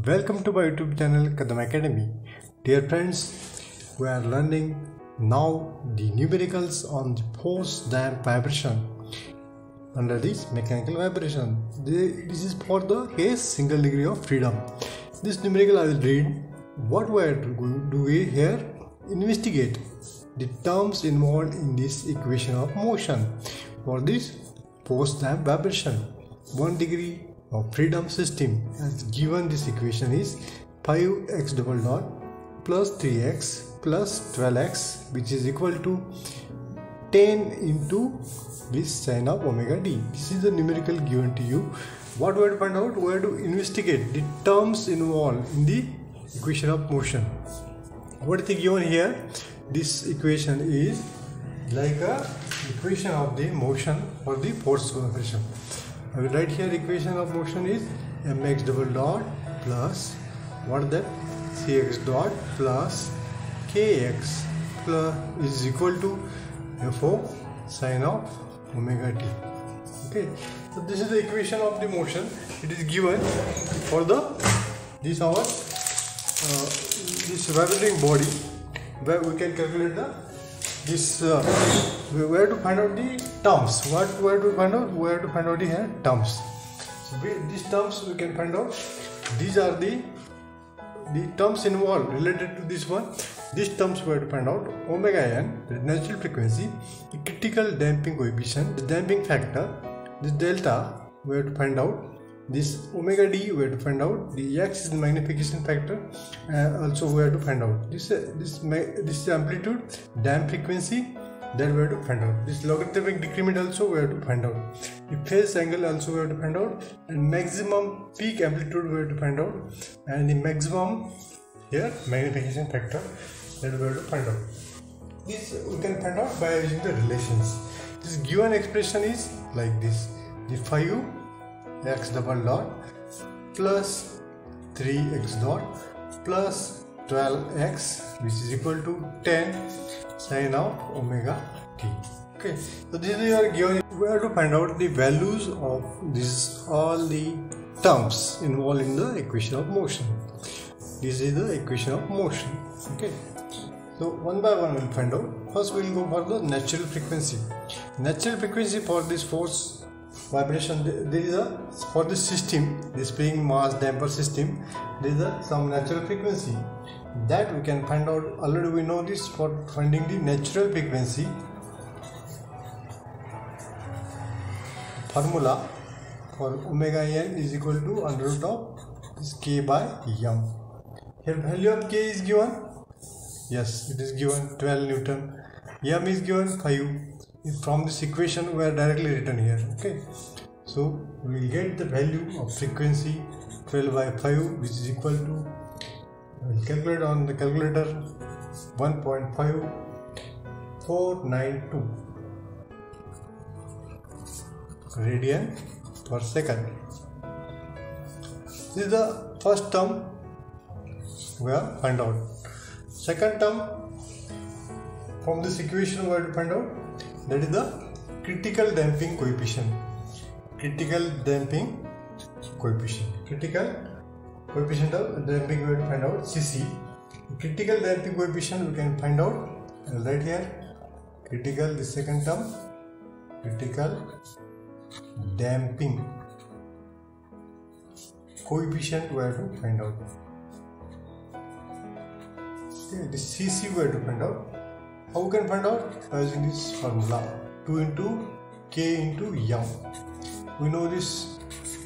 Welcome to my YouTube channel Kadam Academy. Dear friends, we are learning now the numericals on the force damp vibration under this mechanical vibration. This is for the case single degree of freedom. This numerical I will read. What we are to do here? Investigate the terms involved in this equation of motion for this force damp vibration. 1 degree of freedom system as given. This equation is 5x double dot plus 3x plus 12x, which is equal to 10 into this sine of omega d. This is the numerical given to you. What we have to find out? We have to investigate the terms involved in the equation of motion. What is given here? This equation is like a equation of the motion for the force vibration. I will write here equation of motion is mx double dot plus what is that cx dot plus kx plus is equal to f of sine of omega t. Okay, so this is the equation of the motion. It is given for the this vibrating body, where we can calculate the we have to find out the terms. What we have to find out? We have to find out here terms. So these terms we can find out. These are the terms involved related to this one. These terms we have to find out. Omega n, the natural frequency, the critical damping coefficient, the damping factor, this delta we have to find out. This omega d we have to find out. The x is the magnification factor, also we have to find out. This amplitude, damp frequency, that we have to find out. This logarithmic decrement also we have to find out. The phase angle also we have to find out, and maximum peak amplitude we have to find out, and the maximum here magnification factor that we have to find out. This we can find out by using the relations. This given expression is like this: the 5x double dot plus 3x dot plus 12x, which is equal to 10 sine of omega t. Okay, so this is your given. We have to find out the values of this, all the terms involved in the equation of motion. This is the equation of motion. Okay, so one by one we'll find out. First we'll go for the natural frequency. Natural frequency for this force vibration, there is a, for this system, this spring mass damper system, there is some natural frequency that we can find out. Already we know this. For finding the natural frequency, formula for omega n is equal to under root of this k by m. Here value of k is given. Yes, it is given 12 Newton. M is given 5. From this equation we are directly written here. Okay, so we will get the value of frequency 12 by 5, which is equal to, I will calculate on the calculator, 1.5492 radian per second. This is the first term we have find out. Second term from this equation we have to find out, that is the critical damping coefficient. Critical damping coefficient. Critical coefficient of damping we have to find out, CC. Critical damping coefficient we can find out right here. Critical, the second term, critical damping coefficient we have to find out. Okay, the CC we have to find out. How we can find out? By using this formula, 2 into k into m. We know this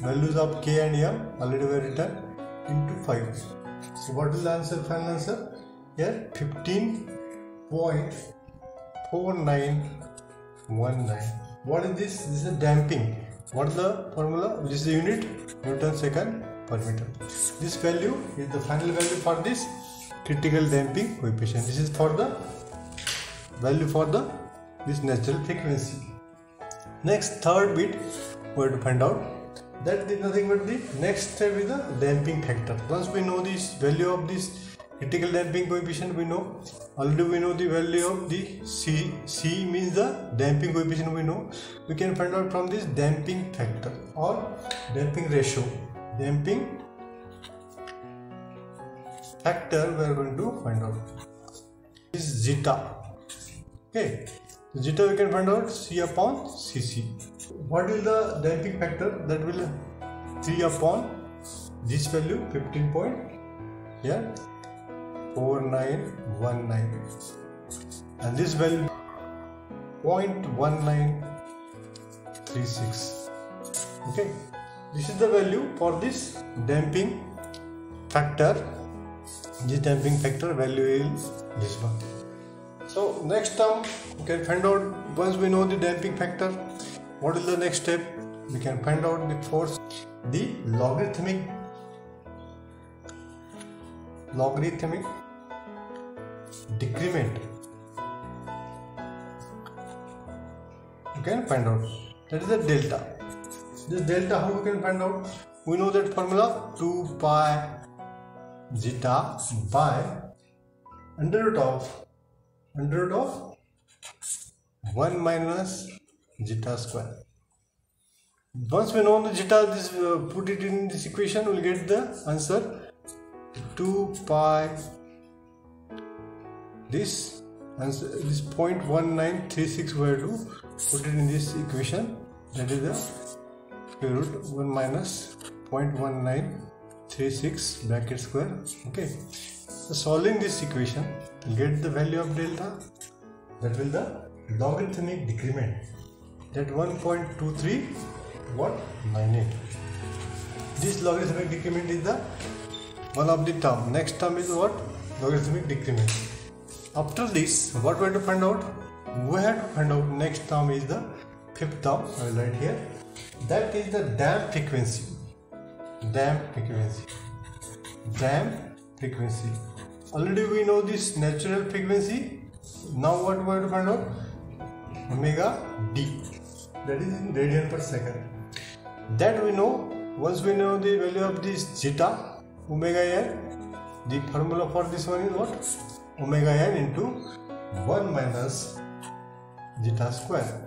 values of k and m already were written into 5. So what is the answer? Final answer here 15.4919. What is this? This is a damping. What is the formula? This is the unit, Newton second per meter. This value is the final value for this critical damping coefficient. This is for the value for this natural frequency. Next, third bit we have to find out. That is nothing but the next step is the damping factor. Once we know this value of this critical damping coefficient, we know already we know the value of the C means the damping coefficient we know. We can find out from this damping factor or damping ratio. Damping factor we are going to find out is zeta. Okay, so zeta we can find out C upon Cc. What is the damping factor? That will 3 upon this value 15.4919 and this value 0.1936. Okay, this is the value for this damping factor. This damping factor value is this one. So next term we can find out. Once we know the damping factor, what is the next step? We can find out the force, the logarithmic decrement. You can find out that is the delta. This delta, how we can find out? We know that formula 2 pi zeta by under root of 1 minus zeta square. Once we know the zeta, this put it in this equation, we'll get the answer 2 pi this answer, this 0.1936 we have to put it in this equation, that is the square root 1 minus 0.1936 bracket square. Okay, so solving this equation we'll get the value of delta, that will the logarithmic decrement, that 1.2398. This logarithmic decrement is the one of the term. Next term is what? Logarithmic decrement. After this, what we have to find out? We have to find out next term is the fifth term. I will write here. That is the damp frequency. Already we know this natural frequency. Now what we have to find out? Omega d. That is in radian per second. That we know. Once we know the value of this zeta, omega n, the formula for this one is what? Omega n into 1 minus zeta square,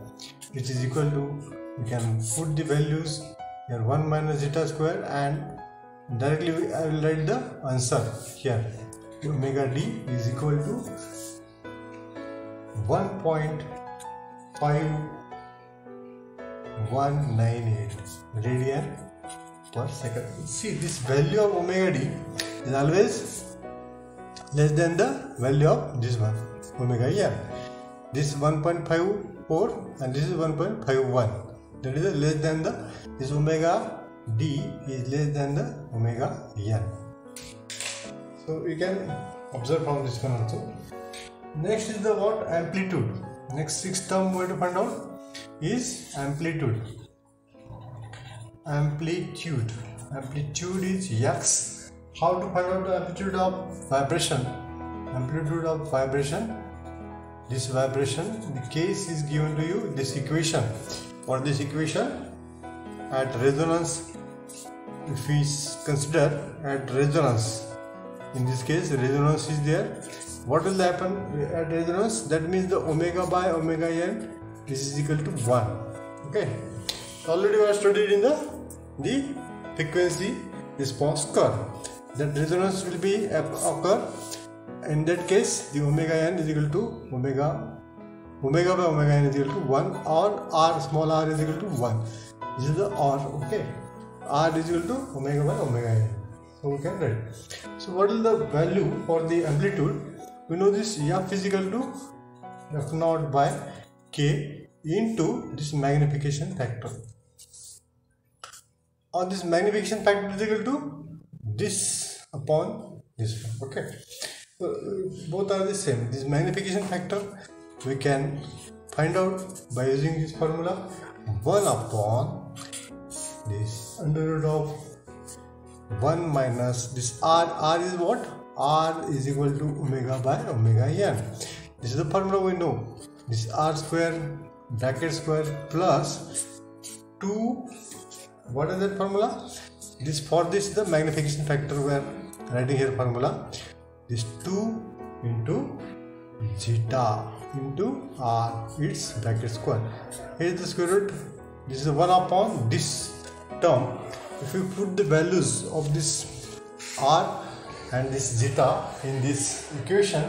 which is equal to, we can put the values here, 1 minus zeta square, and directly I will write the answer here. Omega d is equal to 1.5198 radian per second. See, this value of omega d is always less than the value of this one, omega n. This is 1.54 and this is 1.51. That is less than the, this omega d is less than the omega n. So you can observe from this one also. Next is the what? Amplitude. Next sixth term we have to find out is amplitude. Amplitude is x. How to find out the amplitude of vibration? Amplitude of vibration. This vibration, the case is given to you, this equation. For this equation, at resonance, if we consider at resonance, in this case resonance is there. What will happen at resonance? That means the omega by omega n, this is equal to 1. Okay. Already we have studied in the frequency response curve. That resonance will be occur. In that case, the omega n is equal to omega by omega n is equal to 1, or r, small r is equal to 1. This is the r. Okay. R is equal to omega by omega n. So we can write. So what is the value for the amplitude? We know this f is equal to f naught by k into this magnification factor. Or this magnification factor is equal to this upon this one. Okay. So both are the same. This magnification factor we can find out by using this formula, 1 upon this under root of 1 minus this r. R is what? R is equal to omega by omega n. This is the formula we know. This r square bracket square plus 2. What is that formula? This, for this the magnification factor we are writing here formula. This 2 into zeta into r, its bracket square. Here is the square root. This is 1 upon this term. If you put the values of this r and this zeta in this equation,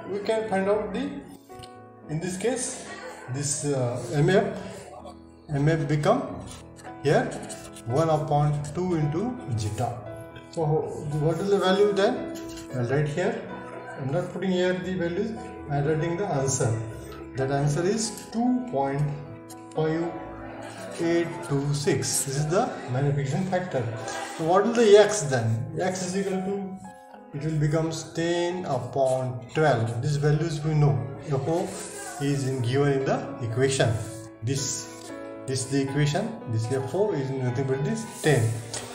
we can find out in this case, this MF become here 1 upon 2 into zeta. So what is the value then? I'll write here. I'm not putting here the values, I'm writing the answer. That answer is 2.5826. This is the magnification factor. So what is the x then? X is equal to, it will become 10 upon 12. These values we know. F0 is given in the equation. This is the equation. This F0 is nothing but this 10.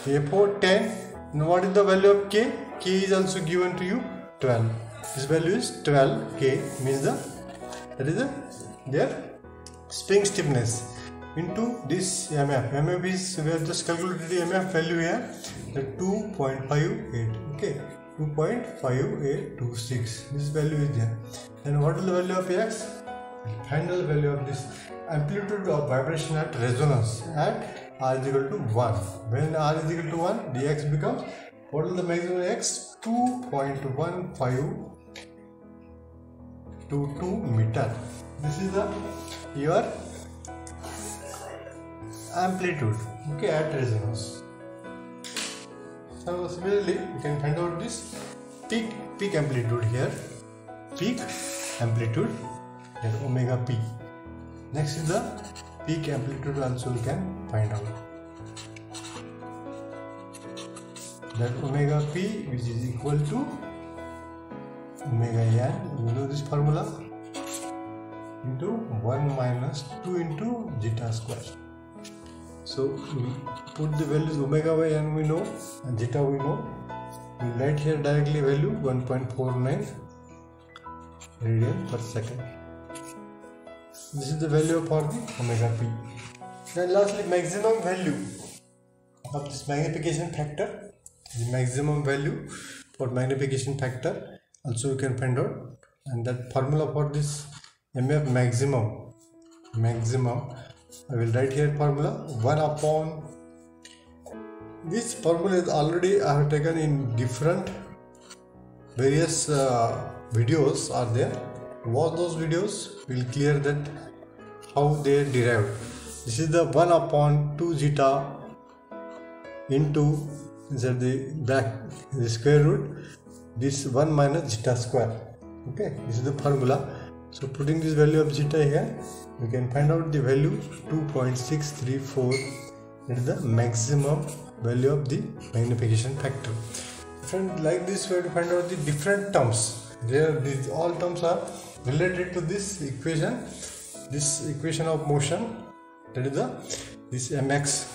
F0 10. Now what is the value of K? K is also given to you 12. This value is 12. K means that is their spring stiffness into this MF. MF is, we have just calculated the MF value here, the 2.58. Okay, 2.5826. This value is there. And what is the value of X? Final value of this amplitude of vibration at resonance at R is equal to 1. When R is equal to 1, the X becomes, what is the maximum X? 2.1522 meter. This is your amplitude, okay, at resonance. So similarly, you can find out this peak amplitude here. Peak amplitude, then omega p. Next is the peak amplitude also we can find out. That omega p, which is equal to omega n, you know this formula, into 1 minus 2 into zeta square. So we put the values omega by n we know and zeta we know. We write here directly value 1.49 radian per second. This is the value for the omega p. Then lastly, maximum value of this magnification factor. The maximum value for magnification factor also you can find out, and that formula for this MF maximum, I will write here formula 1 upon, this formula is already I have taken in different various videos are there. Watch those videos, will clear that how they derived. This is the 1 upon 2 zeta into the square root, this 1 minus zeta square. Okay, this is the formula. So putting this value of zeta here, we can find out the value 2.634. That is the maximum value of the magnification factor. Friend, like this we have to find out the different terms. These all terms are related to this equation of motion. That is this mx.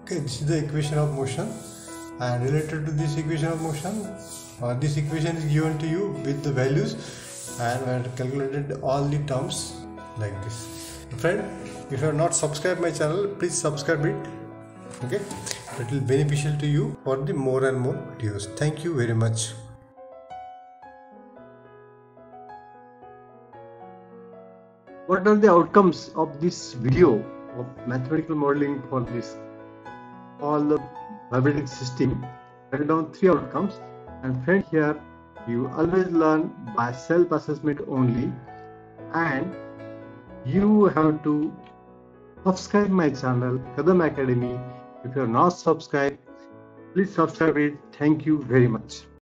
Okay, this is the equation of motion, and related to this equation of motion, this equation is given to you with the values, and we have calculated all the terms like this. Friend, if you have not subscribed my channel, please subscribe it. Okay, it will be beneficial to you for the more and more videos. Thank you very much. What are the outcomes of this video of mathematical modeling for this all the vibrating system? Write down 3 outcomes, and friend, here you always learn by self-assessment only, and you have to subscribe my channel Kadam Academy. If you are not subscribed, please subscribe it. Thank you very much.